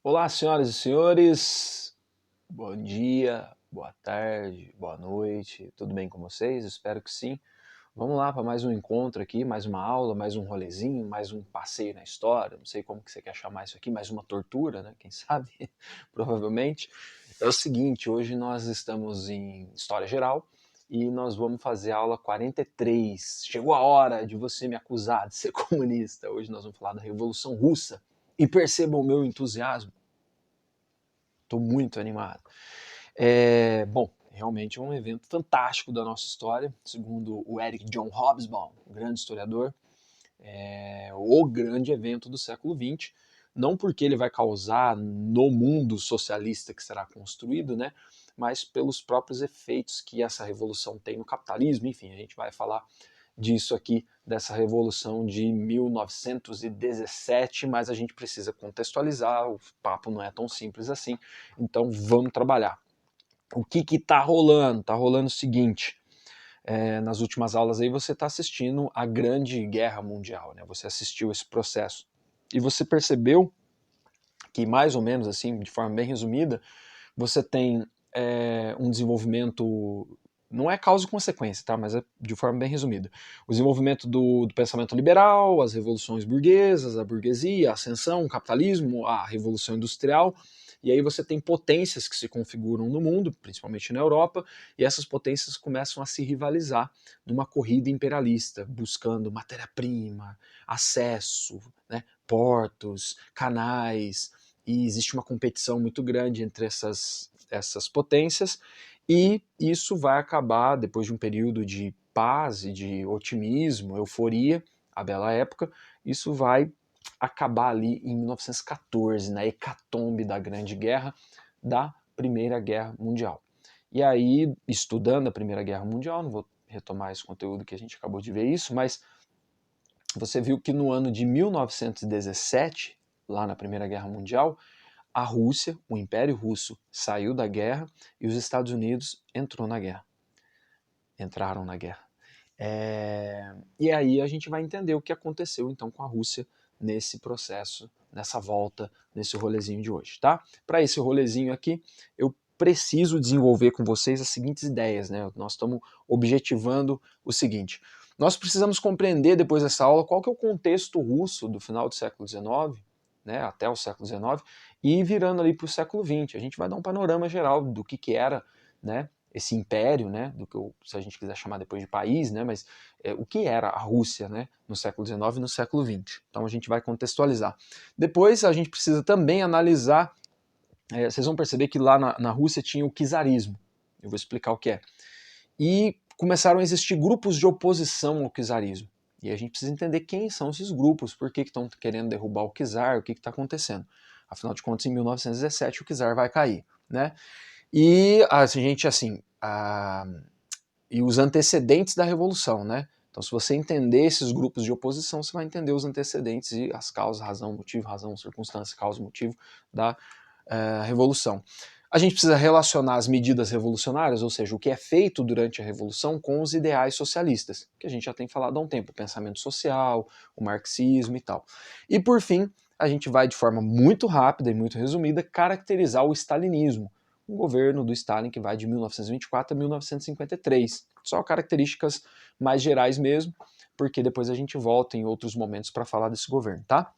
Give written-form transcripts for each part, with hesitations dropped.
Olá, senhoras e senhores, bom dia, boa tarde, boa noite, tudo bem com vocês? Espero que sim. Vamos lá para mais um encontro aqui, mais uma aula, mais um rolezinho, mais um passeio na história, não sei como que você quer chamar isso aqui, mais uma tortura, né? Quem sabe? Provavelmente. É o seguinte, hoje nós estamos em História Geral e nós vamos fazer a aula 43. Chegou a hora de você me acusar de ser comunista. Hoje nós vamos falar da Revolução Russa. E perceba o meu entusiasmo. Estou muito animado. Bom, realmente é um evento fantástico da nossa história, segundo o Eric John Hobsbawm, um grande historiador, o grande evento do século XX, não porque ele vai causar no mundo socialista que será construído, né, mas pelos próprios efeitos que essa revolução tem no capitalismo. Enfim, a gente vai falar disso aqui, dessa revolução de 1917, mas a gente precisa contextualizar, o papo não é tão simples assim, então vamos trabalhar. O que está rolando? Está rolando o seguinte, nas últimas aulas aí você está assistindo a Grande Guerra Mundial, né? Você assistiu esse processo e você percebeu que mais ou menos assim, de forma bem resumida, você tem um desenvolvimento, não é causa e consequência, tá? Mas é de forma bem resumida. O desenvolvimento do pensamento liberal, as revoluções burguesas, a burguesia, a ascensão, o capitalismo, a revolução industrial, e aí você tem potências que se configuram no mundo, principalmente na Europa, e essas potências começam a se rivalizar numa corrida imperialista, buscando matéria-prima, acesso, né, portos, canais, e existe uma competição muito grande entre essas potências, e isso vai acabar, depois de um período de paz e de otimismo, euforia, a bela época, isso vai acabar ali em 1914, na hecatombe da Grande Guerra, da Primeira Guerra Mundial. E aí, estudando a Primeira Guerra Mundial, não vou retomar esse conteúdo que a gente acabou de ver isso, mas você viu que no ano de 1917, lá na Primeira Guerra Mundial, a Rússia, o Império Russo, saiu da guerra e os Estados Unidos entraram na guerra. E aí a gente vai entender o que aconteceu então com a Rússia nesse processo, nessa volta, nesse rolezinho de hoje, tá? Para esse rolezinho aqui, eu preciso desenvolver com vocês as seguintes ideias, né? Nós estamos objetivando o seguinte: nós precisamos compreender depois dessa aula qual que é o contexto russo do final do século XIX, né, até o século XIX, e virando ali para o século XX. A gente vai dar um panorama geral do que era, né, esse império, né, do que se a gente quiser chamar depois de país, né, mas o que era a Rússia, né, no século XIX e no século XX. Então a gente vai contextualizar. Depois a gente precisa também analisar, vocês vão perceber que lá na Rússia tinha o czarismo. Eu vou explicar o que é. E começaram a existir grupos de oposição ao czarismo. E a gente precisa entender quem são esses grupos, por que estão querendo derrubar o czar, o que está acontecendo. Afinal de contas, em 1917 o czar vai cair, né? E a gente, assim, e os antecedentes da Revolução, né? Então, se você entender esses grupos de oposição, você vai entender os antecedentes e as causas, razão, circunstância, causa, motivo da Revolução. A gente precisa relacionar as medidas revolucionárias, ou seja, o que é feito durante a Revolução, com os ideais socialistas, que a gente já tem falado há um tempo, o pensamento social, o marxismo e tal. E, por fim, a gente vai, de forma muito rápida e muito resumida, caracterizar o stalinismo, um governo do Stalin que vai de 1924 a 1953. Só características mais gerais mesmo, porque depois a gente volta em outros momentos para falar desse governo, tá?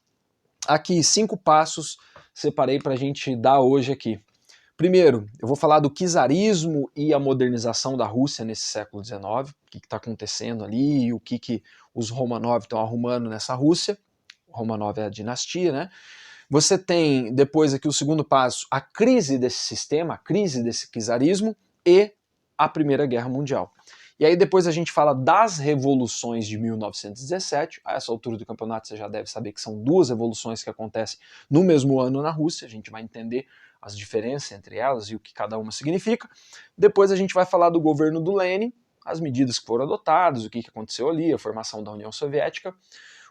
Aqui, 5 passos separei para a gente dar hoje aqui. Primeiro, eu vou falar do czarismo e a modernização da Rússia nesse século XIX, o que está acontecendo ali e o que os Romanov estão arrumando nessa Rússia. Romanov é a dinastia, né? Você tem depois aqui o segundo passo, a crise desse sistema, a crise desse czarismo e a Primeira Guerra Mundial. E aí depois a gente fala das revoluções de 1917, a essa altura do campeonato você já deve saber que são 2 revoluções que acontecem no mesmo ano na Rússia, a gente vai entender as diferenças entre elas e o que cada uma significa. Depois a gente vai falar do governo do Lenin, as medidas que foram adotadas, o que aconteceu ali, a formação da União Soviética.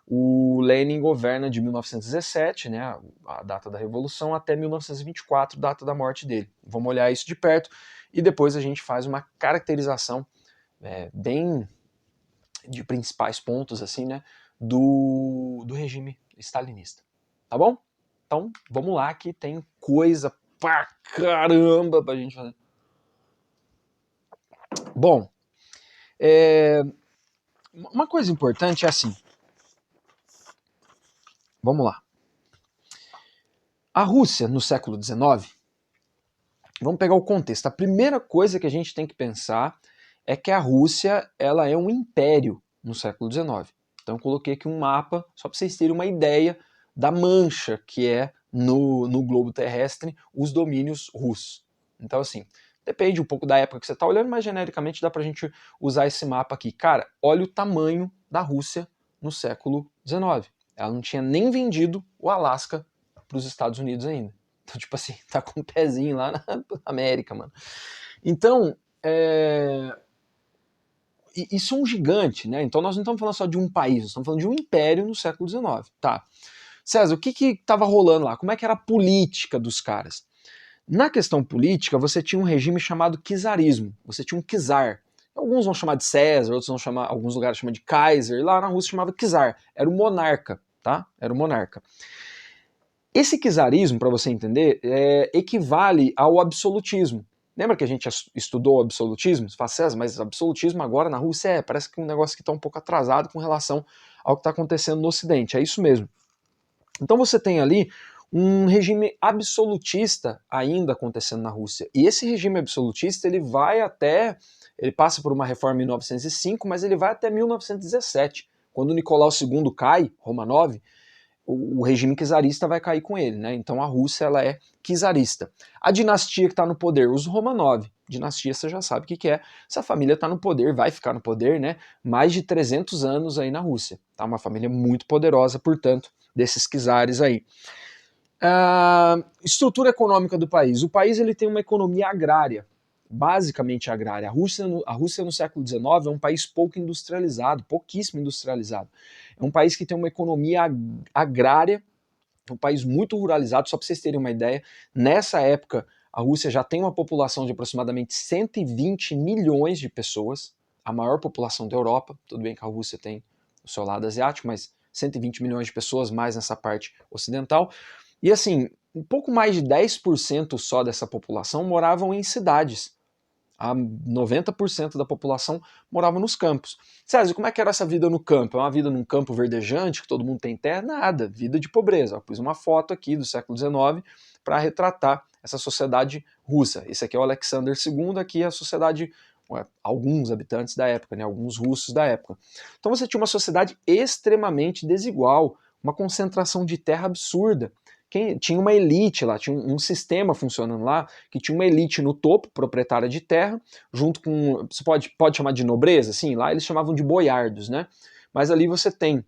O Lenin governa de 1917, né, a data da Revolução, até 1924, data da morte dele. Vamos olhar isso de perto e depois a gente faz uma caracterização bem de principais pontos assim, né, do regime stalinista. Tá bom? Então, vamos lá que tem coisa pra caramba pra gente fazer. Bom, uma coisa importante é assim. Vamos lá. A Rússia, no século XIX, vamos pegar o contexto. A primeira coisa que a gente tem que pensar é que a Rússia ela é um império no século XIX. Então eu coloquei aqui um mapa só para vocês terem uma ideia da mancha que é no globo terrestre os domínios russos. Então assim, depende um pouco da época que você está olhando, mas genericamente dá para a gente usar esse mapa aqui. Cara, olha o tamanho da Rússia no século XIX. Ela não tinha nem vendido o Alasca para os Estados Unidos ainda. Então, tipo assim, tá com um pezinho lá na América, mano. Então, isso é um gigante, né? Então nós não estamos falando só de um país, nós estamos falando de um império no século XIX. Tá. César, o que estava rolando lá? Como é que era a política dos caras? Na questão política, você tinha um regime chamado czarismo. Você tinha um czar. Alguns vão chamar de César, outros vão chamar, alguns lugares chamam de Kaiser. Lá na Rússia chamava czar. Era o monarca, tá? Era o monarca. Esse czarismo, para você entender, equivale ao absolutismo. Lembra que a gente estudou o absolutismo? Você fala, César, mas absolutismo agora na Rússia parece que é um negócio que está um pouco atrasado com relação ao que está acontecendo no Ocidente. É isso mesmo. Então você tem ali um regime absolutista ainda acontecendo na Rússia. E esse regime absolutista ele passa por uma reforma em 1905, mas ele vai até 1917, quando Nicolau II cai, Romanov, o regime czarista vai cair com ele, né? Então a Rússia ela é czarista. A dinastia que está no poder, os Romanov, dinastia você já sabe o que é. Essa família está no poder, vai ficar no poder, né? Mais de 300 anos aí na Rússia. Tá? Uma família muito poderosa, portanto, desses czares aí. Estrutura econômica do país. O país ele tem uma economia agrária, basicamente agrária. A Rússia no século XIX é um país pouco industrializado, pouquíssimo industrializado. É um país que tem uma economia agrária, um país muito ruralizado. Só para vocês terem uma ideia, nessa época a Rússia já tem uma população de aproximadamente 120 milhões de pessoas, a maior população da Europa. Tudo bem que a Rússia tem o seu lado asiático, mas 120 milhões de pessoas mais nessa parte ocidental. E assim, um pouco mais de 10% só dessa população moravam em cidades. A 90% da população morava nos campos. César, como é que era essa vida no campo? É uma vida num campo verdejante, que todo mundo tem terra? Nada, vida de pobreza. Eu pus uma foto aqui do século XIX para retratar essa sociedade russa. Esse aqui é o Alexander II, aqui é a sociedade, alguns habitantes da época, né, alguns russos da época. Então você tinha uma sociedade extremamente desigual, uma concentração de terra absurda. Tinha uma elite lá, tinha um sistema funcionando lá, que tinha uma elite no topo, proprietária de terra, junto com, você pode chamar de nobreza, sim, lá eles chamavam de boiardos, né? Mas ali você tem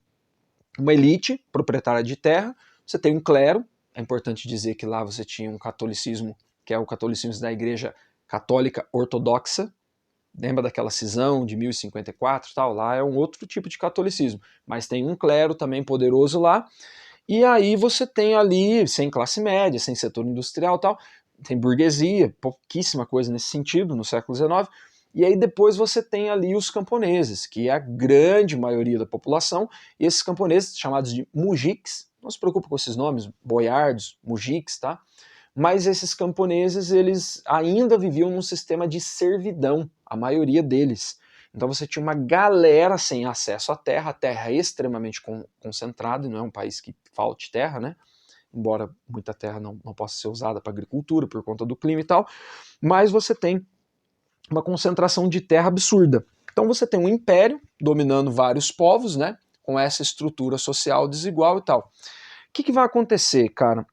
uma elite proprietária de terra, você tem um clero, é importante dizer que lá você tinha um catolicismo, que é o catolicismo da Igreja Católica Ortodoxa, lembra daquela cisão de 1054 e tal? Lá é um outro tipo de catolicismo, mas tem um clero também poderoso lá. E aí você tem ali, sem classe média, sem setor industrial e tal, tem burguesia, pouquíssima coisa nesse sentido no século XIX, e aí depois você tem ali os camponeses, que é a grande maioria da população, e esses camponeses, chamados de mujiks, não se preocupe com esses nomes, boiardos, mujiks, tá? Mas esses camponeses, eles ainda viviam num sistema de servidão, a maioria deles. Então você tinha uma galera sem acesso à terra, a terra é extremamente concentrada, e não é um país que falte terra, né? Embora muita terra não possa ser usada para agricultura por conta do clima e tal, mas você tem uma concentração de terra absurda. Então você tem um império dominando vários povos, né? Com essa estrutura social desigual e tal. O que vai acontecer, cara?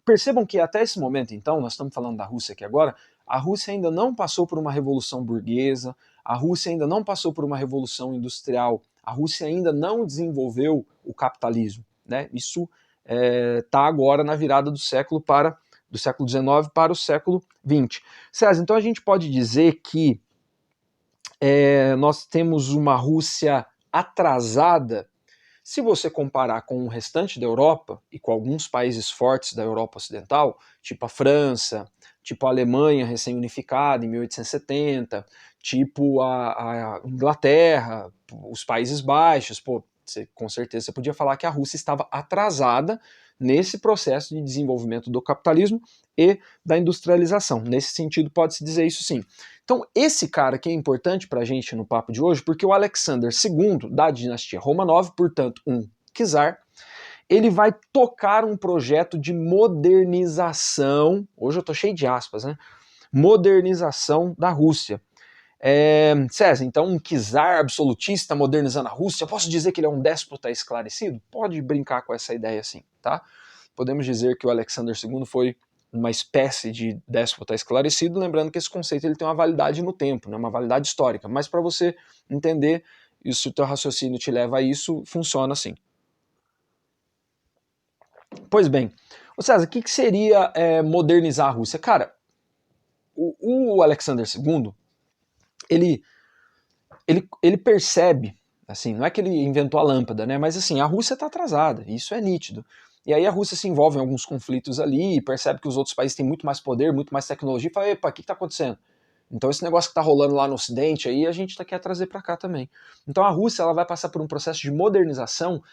Percebam que até esse momento, então, nós estamos falando da Rússia aqui agora, a Rússia ainda não passou por uma revolução burguesa, a Rússia ainda não passou por uma revolução industrial, a Rússia ainda não desenvolveu o capitalismo, né? Isso está agora na virada do século XIX para o século XX. César, então a gente pode dizer que nós temos uma Rússia atrasada. Se você comparar com o restante da Europa e com alguns países fortes da Europa Ocidental, tipo a França, tipo a Alemanha recém-unificada em 1870, tipo a Inglaterra, os Países Baixos, com certeza você podia falar que a Rússia estava atrasada nesse processo de desenvolvimento do capitalismo e da industrialização. Nesse sentido, pode-se dizer isso sim. Então, esse cara aqui é importante para a gente no papo de hoje, porque o Alexander II, da dinastia Romanov, portanto, um czar, ele vai tocar um projeto de modernização, hoje eu tô cheio de aspas, né? Modernização da Rússia. César, então um czar absolutista modernizando a Rússia, posso dizer que ele é um déspota esclarecido? Pode brincar com essa ideia sim, tá? Podemos dizer que o Alexander II foi uma espécie de déspota esclarecido, lembrando que esse conceito ele tem uma validade no tempo, né, uma validade histórica, mas para você entender, e se o teu raciocínio te leva a isso, funciona assim. Pois bem, César, o que seria modernizar a Rússia? Cara, o Alexander II, ele percebe, assim, não é que ele inventou a lâmpada, né? Mas assim, a Rússia está atrasada, isso é nítido. E aí a Rússia se envolve em alguns conflitos ali, percebe que os outros países têm muito mais poder, muito mais tecnologia, e fala, epa, o que está acontecendo? Então esse negócio que está rolando lá no Ocidente, aí a gente quer trazer para cá também. Então a Rússia ela vai passar por um processo de modernização,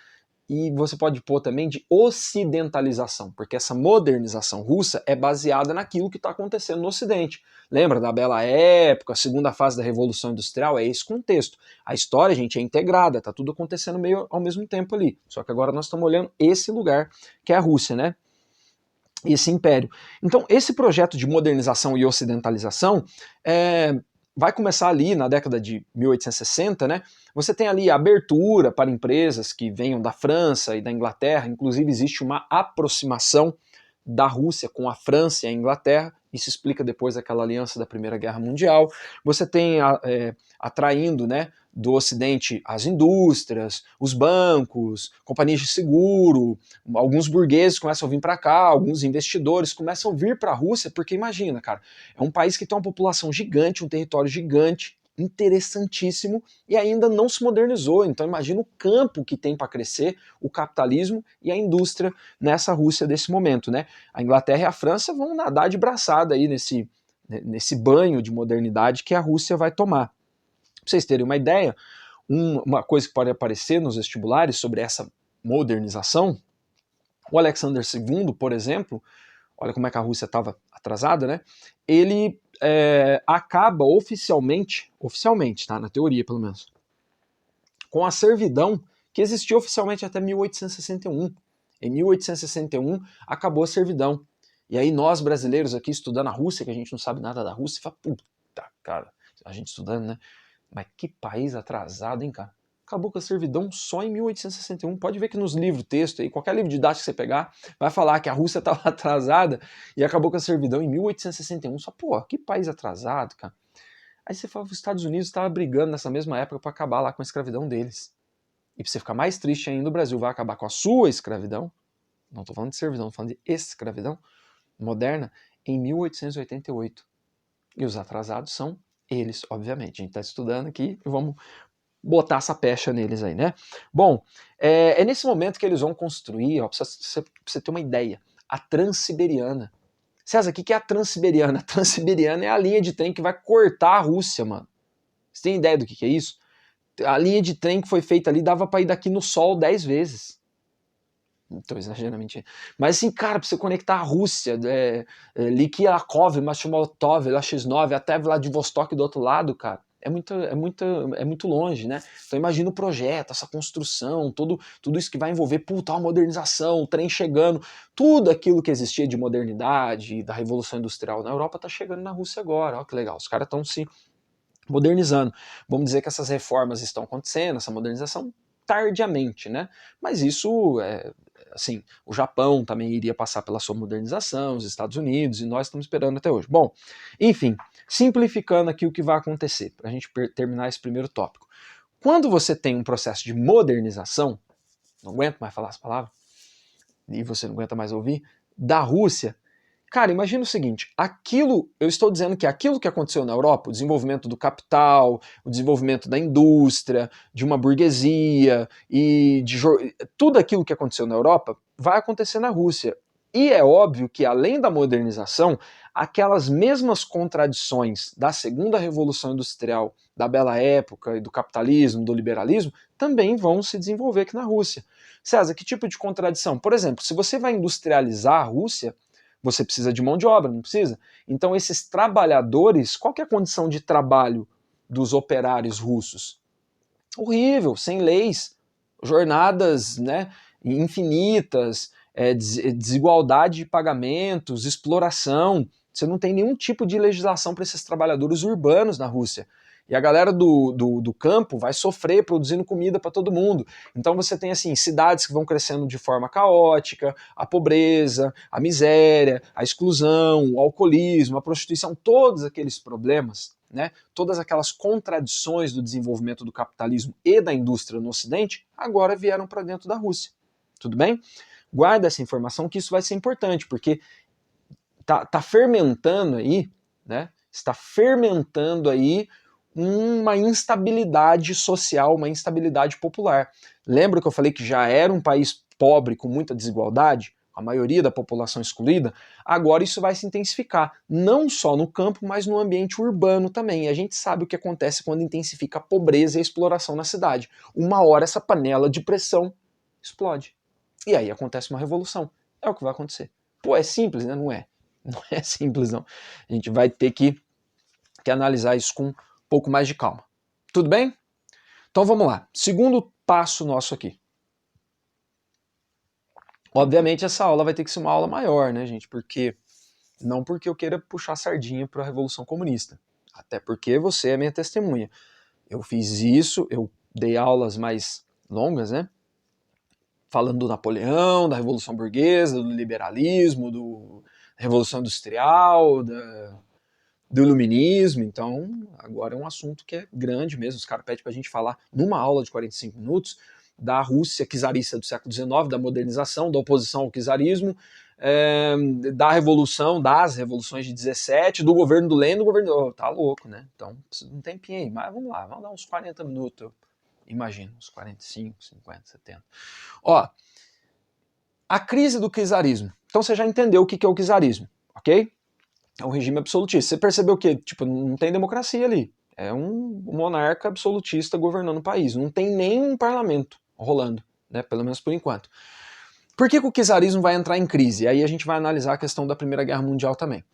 e você pode pôr também de ocidentalização, porque essa modernização russa é baseada naquilo que está acontecendo no Ocidente. Lembra da Bela Época, a segunda fase da Revolução Industrial? É esse contexto. A história, gente, é integrada, está tudo acontecendo meio ao mesmo tempo ali. Só que agora nós estamos olhando esse lugar, que é a Rússia, né? Esse império. Então, esse projeto de modernização e ocidentalização vai começar ali na década de 1860, né? Você tem ali a abertura para empresas que venham da França e da Inglaterra, inclusive existe uma aproximação da Rússia com a França e a Inglaterra, isso explica depois aquela aliança da Primeira Guerra Mundial. Você tem atraindo, né, do Ocidente as indústrias, os bancos, companhias de seguro, alguns burgueses começam a vir para cá, alguns investidores começam a vir para a Rússia, porque imagina, cara, é um país que tem uma população gigante, um território gigante, interessantíssimo, e ainda não se modernizou. Então imagina o campo que tem para crescer o capitalismo e a indústria nessa Rússia desse momento, né? A Inglaterra e a França vão nadar de braçada aí nesse banho de modernidade que a Rússia vai tomar. Para vocês terem uma ideia, uma coisa que pode aparecer nos vestibulares sobre essa modernização, o Alexander II, por exemplo, olha como é que a Rússia estava atrasada, né? Ele acaba oficialmente, tá? Na teoria pelo menos, com a servidão que existia oficialmente até 1861. Em 1861 acabou a servidão. E aí nós brasileiros aqui estudando a Rússia, que a gente não sabe nada da Rússia, fala, puta, cara, a gente estudando, né? Mas que país atrasado, hein, cara? Acabou com a servidão só em 1861. Pode ver que nos livros, texto aí, qualquer livro didático que você pegar, vai falar que a Rússia estava atrasada e acabou com a servidão em 1861. Só, pô, que país atrasado, cara. Aí você fala que os Estados Unidos estavam brigando nessa mesma época para acabar lá com a escravidão deles. E pra você ficar mais triste ainda, o Brasil vai acabar com a sua escravidão, não estou falando de servidão, estou falando de escravidão moderna, em 1888. E os atrasados são eles, obviamente. A gente está estudando aqui e vamos botar essa pecha neles aí, né? Bom, é nesse momento que eles vão construir, ó, pra você ter uma ideia, a Transiberiana. César, o que é a Transiberiana? A Transiberiana é a linha de trem que vai cortar a Rússia, mano. Você tem ideia do que é isso? A linha de trem que foi feita ali dava para ir daqui no sol 10 vezes. Tô exagerando, mentira. Mas assim, cara, pra você conectar a Rússia, Likiakov, Mashmotov, X9, até Vladivostok do outro lado, cara, é muito longe, né? Então imagina o projeto, essa construção, tudo isso que vai envolver, puta, uma modernização, o trem chegando, tudo aquilo que existia de modernidade, da Revolução Industrial na Europa tá chegando na Rússia agora, ó que legal, os caras estão se modernizando. Vamos dizer que essas reformas estão acontecendo, essa modernização, tardiamente, né? Mas isso assim, o Japão também iria passar pela sua modernização, os Estados Unidos, e nós estamos esperando até hoje. Bom, enfim, simplificando aqui o que vai acontecer, para a gente terminar esse primeiro tópico. Quando você tem um processo de modernização, não aguento mais falar as palavras, e você não aguenta mais ouvir, da Rússia, cara, imagina o seguinte, eu estou dizendo que aquilo que aconteceu na Europa, o desenvolvimento do capital, o desenvolvimento da indústria, de uma burguesia, tudo aquilo que aconteceu na Europa vai acontecer na Rússia. E é óbvio que, além da modernização, aquelas mesmas contradições da segunda revolução industrial, da Bela Época, e do capitalismo, do liberalismo, também vão se desenvolver aqui na Rússia. César, que tipo de contradição? Por exemplo, se você vai industrializar a Rússia, você precisa de mão de obra, não precisa? Então esses trabalhadores, qual que é a condição de trabalho dos operários russos? Horrível, sem leis, jornadas, né, infinitas, desigualdade de pagamentos, exploração. Você não tem nenhum tipo de legislação para esses trabalhadores urbanos na Rússia. E a galera do campo vai sofrer produzindo comida para todo mundo. Então você tem assim cidades que vão crescendo de forma caótica, a pobreza, a miséria, a exclusão, o alcoolismo, a prostituição, todos aqueles problemas, né, todas aquelas contradições do desenvolvimento do capitalismo e da indústria no Ocidente, agora vieram para dentro da Rússia. Tudo bem? Guarda essa informação que isso vai ser importante, porque tá fermentando aí, né? Está fermentando aí uma instabilidade social, uma instabilidade popular. Lembra que eu falei que já era um país pobre com muita desigualdade? A maioria da população excluída? Agora isso vai se intensificar, não só no campo, mas no ambiente urbano também. E a gente sabe o que acontece quando intensifica a pobreza e a exploração na cidade. Uma hora essa panela de pressão explode. E aí acontece uma revolução. É o que vai acontecer. Pô, é simples, né? Não é. Não é simples, não. A gente vai ter que analisar isso com um pouco mais de calma. Tudo bem? Então vamos lá. Segundo passo nosso aqui. Obviamente essa aula vai ter que ser uma aula maior, né, gente? Não porque eu queira puxar sardinha para a Revolução Comunista. Até porque você é minha testemunha. Eu fiz isso, eu dei aulas mais longas, né? Falando do Napoleão, da Revolução Burguesa, do liberalismo, da Revolução Industrial, do Iluminismo. Então, agora é um assunto que é grande mesmo. Os caras pedem pra gente falar numa aula de 45 minutos da Rússia czarista do século XIX, da modernização, da oposição ao czarismo, da revolução, das revoluções de 17, do governo do Lenin, do governo... Oh, tá louco, né? Então, precisa de um tempinho aí. Mas vamos lá, vamos dar uns 40 minutos. Imagina, uns 45, 50, 70. Ó, a crise do czarismo. Então você já entendeu o que é o czarismo, ok? É um regime absolutista. Você percebeu que tipo, não tem democracia ali. É um monarca absolutista governando o país. Não tem nem um parlamento rolando, né? Pelo menos por enquanto. Por que o czarismo vai entrar em crise? Aí a gente vai analisar a questão da Primeira Guerra Mundial também.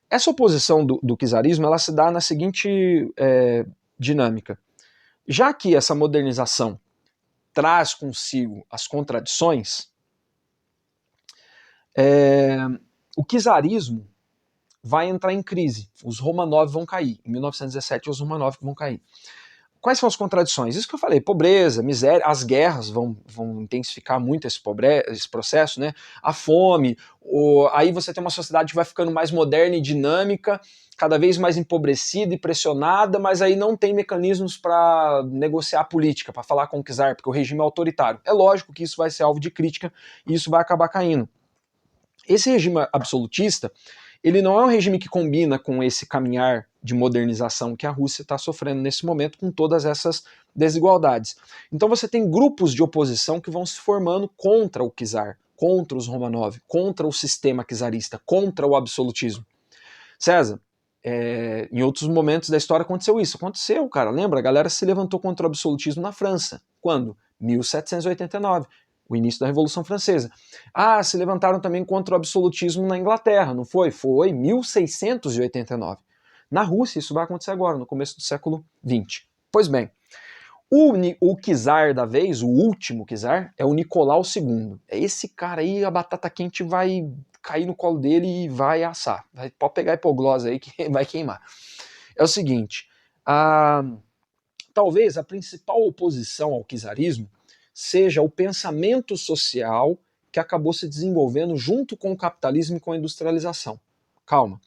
Essa oposição do czarismo ela se dá na seguinte dinâmica. Já que essa modernização traz consigo as contradições, o czarismo vai entrar em crise. Os Romanov vão cair. Em 1917, os Romanov vão cair. Quais são as contradições? Isso que eu falei, pobreza, miséria, as guerras vão intensificar muito esse processo, né? A fome, aí você tem uma sociedade que vai ficando mais moderna e dinâmica, cada vez mais empobrecida e pressionada, mas aí não tem mecanismos para negociar política, para falar com o czar, porque o regime é autoritário. É lógico que isso vai ser alvo de crítica e isso vai acabar caindo. Esse regime absolutista, ele não é um regime que combina com esse caminhar de modernização que a Rússia está sofrendo nesse momento com todas essas desigualdades. Então você tem grupos de oposição que vão se formando contra o czar, contra os Romanov, contra o sistema czarista, contra o absolutismo. César, em outros momentos da história aconteceu isso. Aconteceu, cara. Lembra? A galera se levantou contra o absolutismo na França. Quando? 1789. O início da Revolução Francesa. Ah, se levantaram também contra o absolutismo na Inglaterra, não foi? Foi 1689. Na Rússia, isso vai acontecer agora, no começo do século XX. Pois bem, o czar da vez, o último czar, é o Nicolau II. É esse cara aí, a batata quente vai cair no colo dele e vai assar. Pode pegar a hipoglose aí que vai queimar. É o seguinte, talvez a principal oposição ao czarismo seja o pensamento social que acabou se desenvolvendo junto com o capitalismo e com a industrialização. Calma.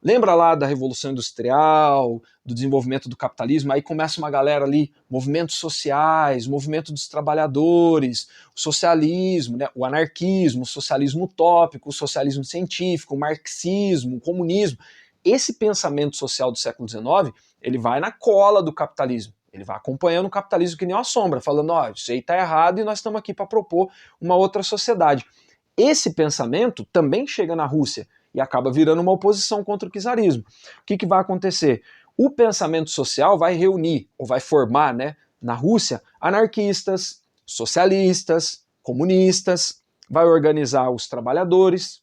Lembra lá da Revolução Industrial, do desenvolvimento do capitalismo? Aí começa uma galera ali, movimentos sociais, movimento dos trabalhadores, o socialismo, né, o anarquismo, o socialismo utópico, o socialismo científico, o marxismo, o comunismo. Esse pensamento social do século XIX, ele vai na cola do capitalismo. Ele vai acompanhando o capitalismo que nem uma sombra, falando, ó, isso aí tá errado e nós estamos aqui para propor uma outra sociedade. Esse pensamento também chega na Rússia e acaba virando uma oposição contra o czarismo. O que vai acontecer? O pensamento social vai reunir, ou vai formar, né, na Rússia, anarquistas, socialistas, comunistas, vai organizar os trabalhadores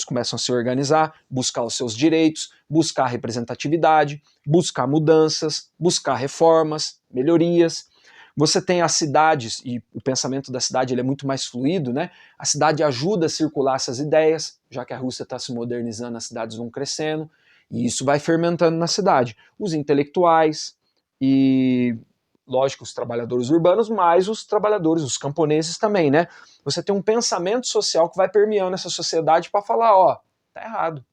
começam a se organizar, buscar os seus direitos, buscar representatividade, buscar mudanças, buscar reformas, melhorias. Você tem as cidades, e o pensamento da cidade ele é muito mais fluido, né? A cidade ajuda a circular essas ideias, já que a Rússia está se modernizando, as cidades vão crescendo, e isso vai fermentando na cidade. Os intelectuais e, lógico, os trabalhadores urbanos, mas os trabalhadores, os camponeses também, né? Você tem um pensamento social que vai permeando essa sociedade para falar, ó, tá errado.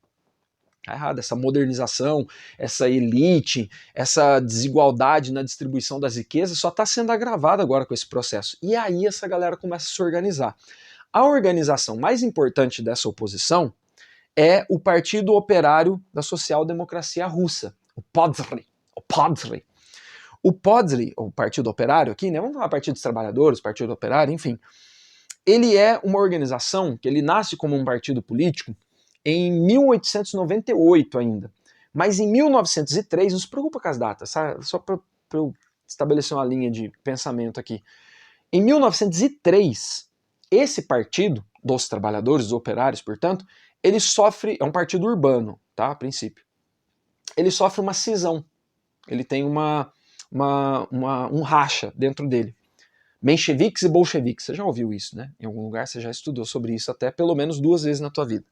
Tá errado, essa modernização, essa elite, essa desigualdade na distribuição das riquezas só está sendo agravada agora com esse processo. E aí essa galera começa a se organizar. A organização mais importante dessa oposição é o Partido Operário da Social-Democracia Russa, o PODRI. O PODRI, o Partido Operário aqui, né? Vamos falar Partido dos Trabalhadores, Partido Operário, enfim. Ele é uma organização que ele nasce como um partido político em 1898 ainda. Mas em 1903, não se preocupa com as datas, sabe? Só para eu estabelecer uma linha de pensamento aqui. Em 1903, esse partido dos trabalhadores, dos operários, portanto, ele sofre, é um partido urbano, tá, a princípio. Ele sofre uma cisão, ele tem um racha dentro dele. Mencheviques e bolcheviques, você já ouviu isso, né? Em algum lugar você já estudou sobre isso até pelo menos 2 vezes na tua vida.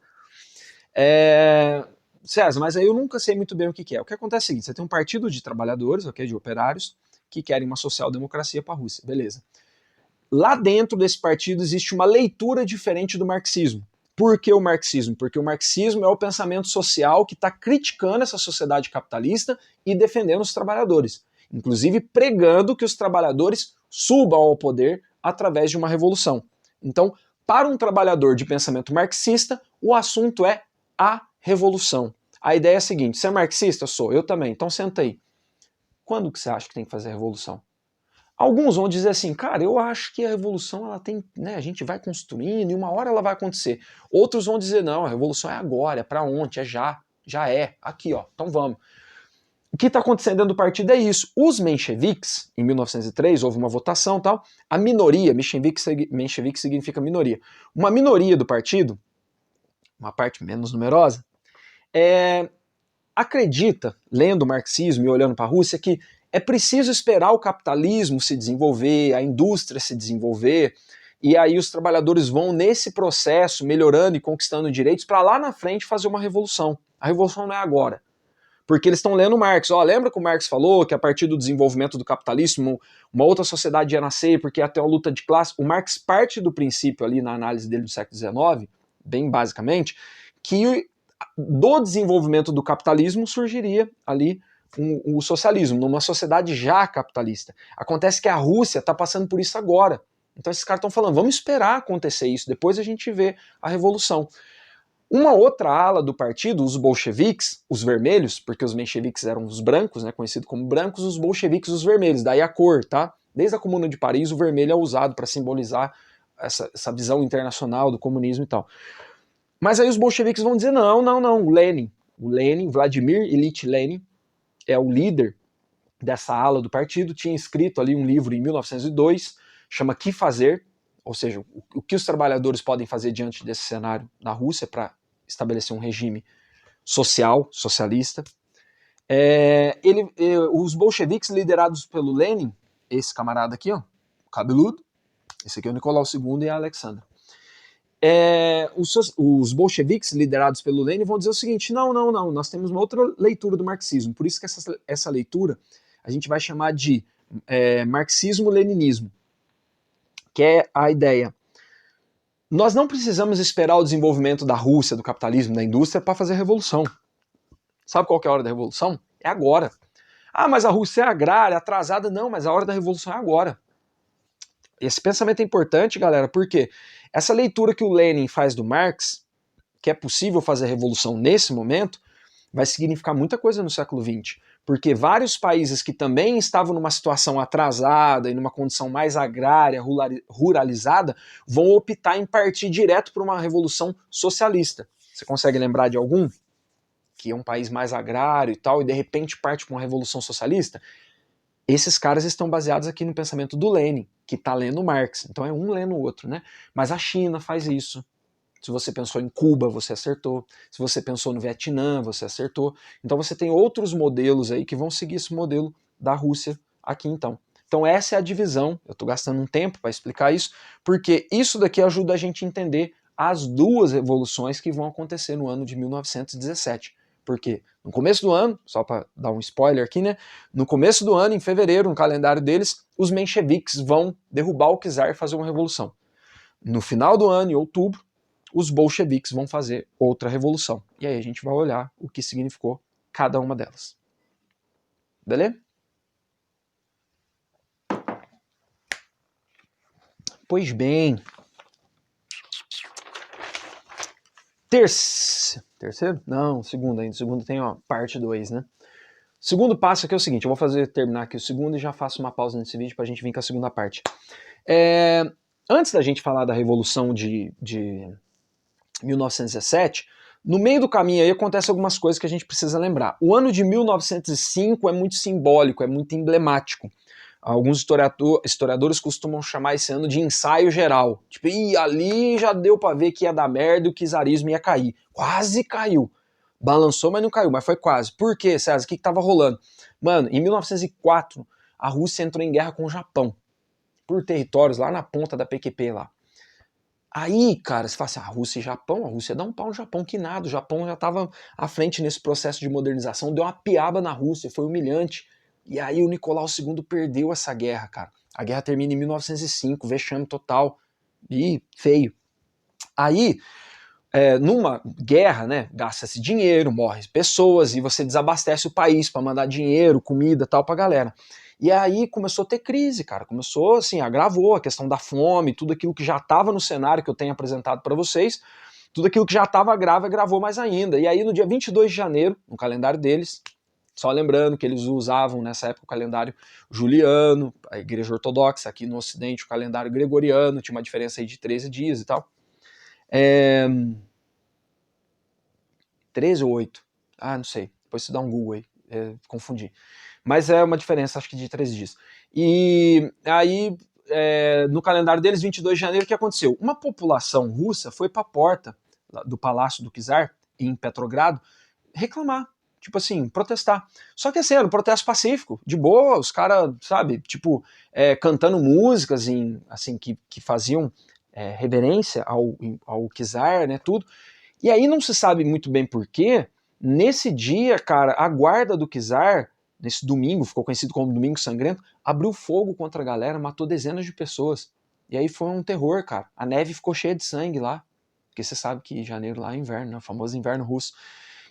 César, mas aí eu nunca sei muito bem o que é. O que acontece é o seguinte, você tem um partido de trabalhadores, okay, de operários, que querem uma social-democracia para a Rússia, beleza. Lá dentro desse partido existe uma leitura diferente do marxismo. Por que o marxismo? Porque o marxismo é o pensamento social que está criticando essa sociedade capitalista e defendendo os trabalhadores. Inclusive pregando que os trabalhadores subam ao poder através de uma revolução. Então, para um trabalhador de pensamento marxista, o assunto é a revolução. A ideia é a seguinte, você é marxista? Sou, eu também, então senta aí. Quando que você acha que tem que fazer a revolução? Alguns vão dizer assim, cara, eu acho que a revolução ela tem, né, a gente vai construindo e uma hora ela vai acontecer. Outros vão dizer, não, a revolução é agora, é para ontem, é já é, aqui ó, então vamos. O que está acontecendo dentro do partido é isso. Os mencheviques, em 1903, houve uma votação e tal, a minoria, menchevique significa minoria, uma minoria do partido, uma parte menos numerosa, acredita, lendo o marxismo e olhando para a Rússia, que é preciso esperar o capitalismo se desenvolver, a indústria se desenvolver, e aí os trabalhadores vão nesse processo melhorando e conquistando direitos para lá na frente fazer uma revolução. A revolução não é agora. Porque eles estão lendo Marx. Lembra que o Marx falou que a partir do desenvolvimento do capitalismo uma outra sociedade ia nascer porque ia ter uma luta de classe? O Marx parte do princípio ali na análise dele do século XIX, bem basicamente, que do desenvolvimento do capitalismo surgiria ali o socialismo, numa sociedade já capitalista. Acontece que a Rússia está passando por isso agora. Então esses caras estão falando, vamos esperar acontecer isso, depois a gente vê a revolução. Uma outra ala do partido, os bolcheviques, os vermelhos, porque os mencheviques eram os brancos, né, conhecidos como brancos, os bolcheviques os vermelhos, daí a cor, tá? Desde a Comuna de Paris, o vermelho é usado para simbolizar essa visão internacional do comunismo e tal. Mas aí os bolcheviques vão dizer, não, o Lenin, Vladimir Ilyich Lenin, é o líder dessa ala do partido, tinha escrito ali um livro em 1902, chama Que Fazer, ou seja, o que os trabalhadores podem fazer diante desse cenário na Rússia para estabelecer um regime socialista. Os bolcheviques liderados pelo Lenin, esse camarada aqui, ó, cabeludo, esse aqui é o Nicolau II e a Alexandra. Os bolcheviques liderados pelo Lenin vão dizer o seguinte, não, nós temos uma outra leitura do marxismo, por isso que essa leitura a gente vai chamar de marxismo-leninismo, que é a ideia, nós não precisamos esperar o desenvolvimento da Rússia, do capitalismo, da indústria para fazer a revolução. Sabe qual que é a hora da revolução? É agora. Ah, mas a Rússia é agrária, atrasada. Não, mas a hora da revolução é agora. Esse pensamento é importante, galera, porque essa leitura que o Lenin faz do Marx, que é possível fazer a revolução nesse momento, vai significar muita coisa no século XX. Porque vários países que também estavam numa situação atrasada e numa condição mais agrária, ruralizada, vão optar em partir direto para uma revolução socialista. Você consegue lembrar de algum? Que é um país mais agrário e tal, e de repente parte para uma revolução socialista? esses caras estão baseados aqui no pensamento do Lenin, que está lendo Marx. Então é um lendo o outro, né? Mas a China faz isso. Se você pensou em Cuba, você acertou. Se você pensou no Vietnã, você acertou. Então você tem outros modelos aí que vão seguir esse modelo da Rússia aqui então. Então essa é a divisão. Eu estou gastando um tempo para explicar isso, porque isso daqui ajuda a gente a entender as duas revoluções que vão acontecer no ano de 1917. Porque no começo do ano, só para dar um spoiler aqui, né? No começo do ano, em fevereiro, no calendário deles, os mencheviques vão derrubar o czar e fazer uma revolução. No final do ano, em outubro, os bolcheviques vão fazer outra revolução. E aí a gente vai olhar o que significou cada uma delas. Beleza? Pois bem. Terceiro? Não, segundo ainda. Segundo tem ó, parte 2, né? Segundo passo aqui é o seguinte, eu vou terminar aqui o segundo e já faço uma pausa nesse vídeo pra gente vir com a segunda parte. Antes da gente falar da Revolução de 1917, no meio do caminho aí acontecem algumas coisas que a gente precisa lembrar. O ano de 1905 é muito simbólico, é muito emblemático. Alguns historiadores costumam chamar esse ano de ensaio geral. Tipo, ali já deu pra ver que ia dar merda e o czarismo ia cair. Quase caiu. Balançou, mas não caiu, mas foi quase. Por quê, César? O que tava rolando? Mano, em 1904, a Rússia entrou em guerra com o Japão. Por territórios lá na ponta da PQP lá. Aí, cara, você fala assim, Rússia e Japão, a Rússia dá um pau no Japão, que nada, o Japão já estava à frente nesse processo de modernização, deu uma piaba na Rússia, foi humilhante. E aí o Nicolau II perdeu essa guerra, cara. A guerra termina em 1905, vexame total e feio. Aí, numa guerra, né, gasta-se dinheiro, morrem pessoas e você desabastece o país para mandar dinheiro, comida tal pra galera. E aí começou a ter crise, cara. Começou assim, agravou a questão da fome, tudo aquilo que já estava no cenário que eu tenho apresentado para vocês, tudo aquilo que já estava grave agravou mais ainda. E aí no dia 22 de janeiro, no calendário deles, só lembrando que eles usavam nessa época o calendário juliano, a igreja ortodoxa, aqui no ocidente o calendário gregoriano, tinha uma diferença aí de 13 dias e tal. 13 ou 8? Ah, não sei. Depois você dá um Google aí. Confundi. Mas é uma diferença, acho que de 13 dias. E aí, no calendário deles, 22 de janeiro, o que aconteceu? Uma população russa foi para a porta do Palácio do Czar, em Petrogrado, reclamar. Tipo assim, protestar. Só que assim, era um protesto pacífico, de boa, os caras, sabe, tipo, cantando músicas assim, que faziam reverência ao czar, né, tudo. E aí não se sabe muito bem porquê, nesse dia, cara, a guarda do czar, nesse domingo, ficou conhecido como Domingo Sangrento, abriu fogo contra a galera, matou dezenas de pessoas. E aí foi um terror, cara. A neve ficou cheia de sangue lá, porque você sabe que janeiro lá é inverno, né? O famoso inverno russo.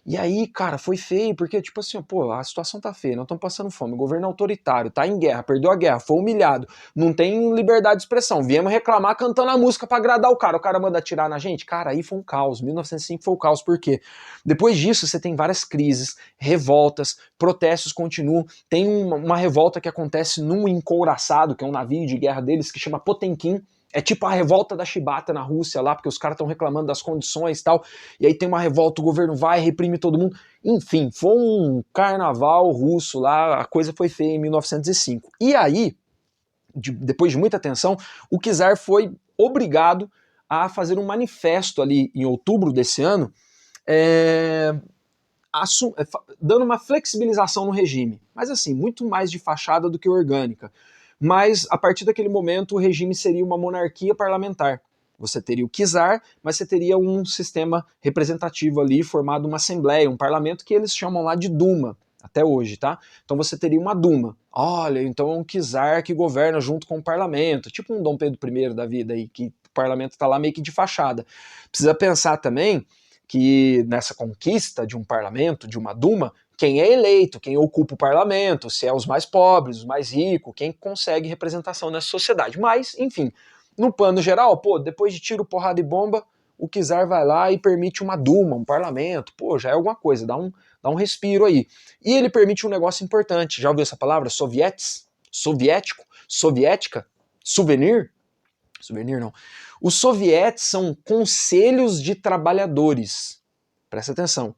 E aí, cara, foi feio, porque, tipo assim, pô, a situação tá feia, nós estamos passando fome, o governo é autoritário, tá em guerra, perdeu a guerra, foi humilhado, não tem liberdade de expressão, viemos reclamar cantando a música pra agradar o cara manda atirar na gente. Cara, aí foi um caos, 1905 foi o caos, por quê? Depois disso, você tem várias crises, revoltas, protestos continuam, tem uma revolta que acontece num encouraçado, que é um navio de guerra deles, que chama Potemkin. É tipo a revolta da Chibata na Rússia lá, porque os caras estão reclamando das condições e tal, e aí tem uma revolta, o governo vai, reprime todo mundo. Enfim, foi um carnaval russo lá, a coisa foi feia em 1905. E aí, depois de muita tensão, o czar foi obrigado a fazer um manifesto ali em outubro desse ano, dando uma flexibilização no regime, mas assim, muito mais de fachada do que orgânica. Mas a partir daquele momento o regime seria uma monarquia parlamentar. Você teria o czar, mas você teria um sistema representativo ali, formado uma assembleia, um parlamento que eles chamam lá de Duma, até hoje, tá? Então você teria uma Duma. Olha, então é um czar que governa junto com o parlamento, tipo um Dom Pedro I da vida aí, que o parlamento está lá meio que de fachada. Precisa pensar também que nessa conquista de um parlamento, de uma Duma, quem é eleito, quem ocupa o parlamento, se é os mais pobres, os mais ricos, quem consegue representação nessa sociedade. Mas, enfim, no plano geral, pô, depois de tiro, porrada e bomba, o czar vai lá e permite uma Duma, um parlamento, pô, já é alguma coisa, dá um respiro aí. E ele permite um negócio importante, já ouviu essa palavra? Sovietes? Soviético? Soviética? Souvenir? Souvenir não. Os sovietes são conselhos de trabalhadores. Presta atenção.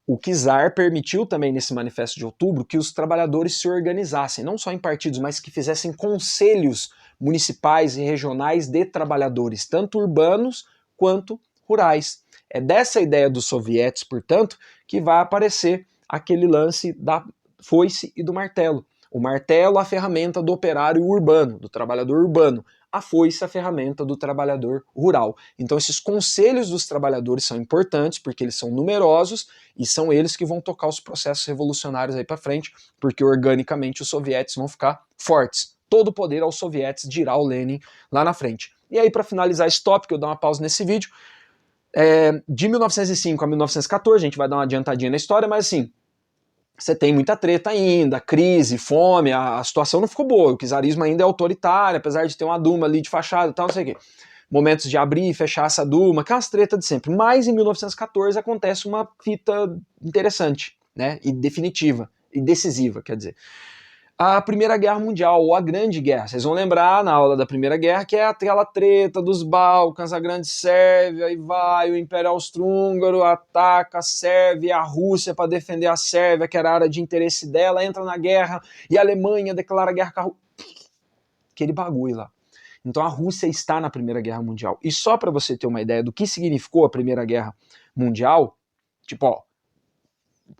O czar permitiu também nesse manifesto de outubro que os trabalhadores se organizassem, não só em partidos, mas que fizessem conselhos municipais e regionais de trabalhadores, tanto urbanos quanto rurais. É dessa ideia dos sovietes, portanto, que vai aparecer aquele lance da foice e do martelo. O martelo, a ferramenta do operário urbano, do trabalhador urbano. A foice, a ferramenta do trabalhador rural. Então esses conselhos dos trabalhadores são importantes porque eles são numerosos e são eles que vão tocar os processos revolucionários aí para frente, porque organicamente os sovietes vão ficar fortes. Todo o poder aos sovietes, dirá o Lenin lá na frente. E aí, para finalizar esse tópico, eu dou uma pausa nesse vídeo. De 1905 a 1914, a gente vai dar uma adiantadinha na história, mas assim, você tem muita treta ainda, crise, fome, a situação não ficou boa, o czarismo ainda é autoritário, apesar de ter uma Duma ali de fachada e tal, não sei o quê. Momentos de abrir e fechar essa Duma, aquelas tretas de sempre. Mas em 1914 acontece uma fita interessante, né, e definitiva, e decisiva, quer dizer. A Primeira Guerra Mundial, ou a Grande Guerra. Vocês vão lembrar na aula da Primeira Guerra que é aquela treta dos Balcãs, a Grande Sérvia, e vai o Império Austro-Húngaro, ataca a Sérvia, a Rússia para defender a Sérvia, que era a área de interesse dela, entra na guerra, e a Alemanha declara guerra com a Rússia. Aquele bagulho lá. Então a Rússia está na Primeira Guerra Mundial. E só para você ter uma ideia do que significou a Primeira Guerra Mundial, tipo, ó,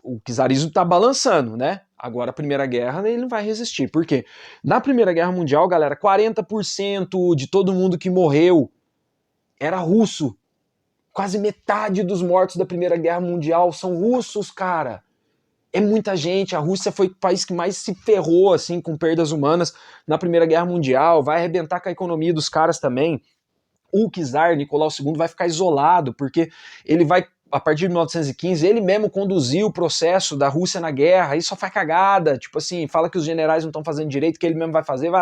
o czarismo tá balançando, né? Agora a Primeira Guerra ele não vai resistir. Por quê? Na Primeira Guerra Mundial, galera, 40% de todo mundo que morreu era russo. Quase metade dos mortos da Primeira Guerra Mundial são russos, cara. É muita gente. A Rússia foi o país que mais se ferrou, assim, com perdas humanas na Primeira Guerra Mundial. Vai arrebentar com a economia dos caras também. O czar Nicolau II vai ficar isolado, porque ele vai, a partir de 1915, ele mesmo conduziu o processo da Rússia na guerra, e só faz cagada, tipo assim, fala que os generais não estão fazendo direito, que ele mesmo vai fazer, vai